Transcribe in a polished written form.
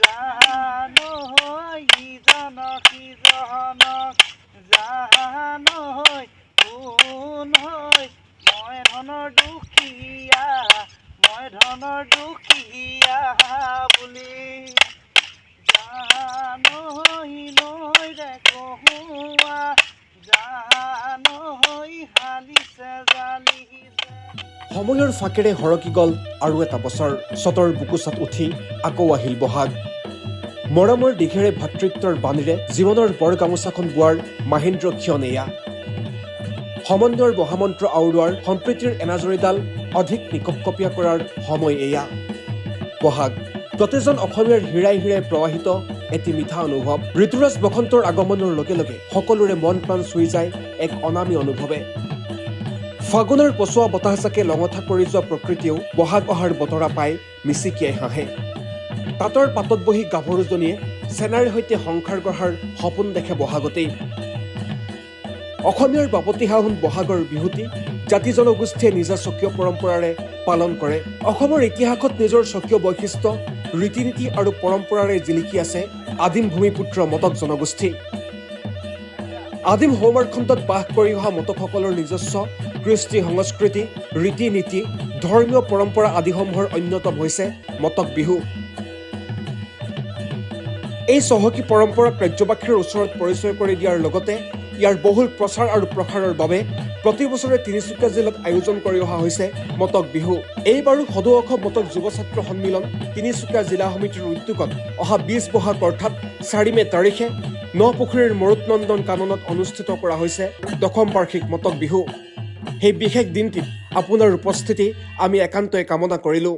জানো হৈ ইজনক সিজনক জানো হৈ কোন হৈ মই ধনৰ দুখীয়া বুলি জানো হৈ নৈ ৰে কহুৱা জানো হৈ হালিছে জালিছে। সময়ৰ ফাকেৰে সৰকি গ'ল আৰু এটা বছৰ। চতৰ বুকুচাত উঠি আকৌ আহিল বহাগ। মৰমৰ দিঘেৰে ভাতৃত্বৰ বাণীৰে জীৱনৰ বৰ গামোচাখন বোৱাৰ মাহেন্দ্ৰ ক্ষণ এয়া। সমন্বয়ৰ মহামন্ত্ৰ আওৰোৱাৰ সম্প্ৰীতিৰ এনাজৰীডাল অধিক নিকপকপীয়া কৰাৰ সময় এয়া। বহাগ প্ৰতিজন অসমীয়াৰ হীৰাই হীৰাই প্ৰৱাহিত এটি মিঠা অনুভৱ। ঋতুৰাজ বসন্তৰ আগমনৰ লগে লগে সকলোৰে মন প্ৰাণ চুই যায় এক অনামী অনুভৱে। ফাগুনৰ পচোৱা বতাহজাকে লঙঠা কৰি যোৱা প্ৰকৃতিয়েও বহাগ অহাৰ বতৰা পাই মিচিকিয়াই হাঁহে। তাঁতৰ পাতত বহি গাভৰুজনীয়ে চেনাইৰ সৈতে সংসাৰ গঢ়াৰ সপোন দেখে বহাগতেই। অসমীয়াৰ বাপতি সাহোন বহাগৰ বিহুটি জাতি জনগোষ্ঠীয়ে নিজা স্বকীয় পৰম্পৰাৰে পালন কৰে। অসমৰ ইতিহাসত নিজৰ স্বকীয় বৈশিষ্ট্য, ৰীতি নীতি আৰু পৰম্পৰাৰে জিলিকি আছে আদিম ভূমিপুত্ৰ মটক জনগোষ্ঠী। আদিম সৌমাৰখণ্ডত বাস কৰি অহা মটকসকলৰ নিজস্ব কৃষ্টি সংস্কৃতি, ৰীতি নীতি, ধৰ্মীয় পৰম্পৰা আদিসমূহৰ অন্যতম হৈছে মটক বিহু। এই চহকী পৰম্পৰাক ৰাজ্যবাসীৰ ওচৰত পৰিচয় কৰি দিয়াৰ লগতে ইয়াৰ বহুল প্ৰচাৰ আৰু প্ৰসাৰৰ বাবে প্ৰতি বছৰে তিনিচুকীয়া জিলাত আয়োজন কৰি অহা হৈছে মটক বিহু। এইবাৰো সদৌ অসম মটক যুৱ ছাত্ৰ সন্মিলন তিনিচুকীয়া জিলা সমিতিৰ উদ্যোগত অহা ২০ বহাগ অৰ্থাৎ ৪ মে তাৰিখে নপুখুৰীৰ মৰুতনন্দন কাননত অনুষ্ঠিত কৰা হৈছে ১০ম বাৰ্ষিক মটক বিহু। সেই বিশেষ দিনটিত আপোনাৰ উপস্থিতি আমি একান্তই কামনা কৰিলোঁ।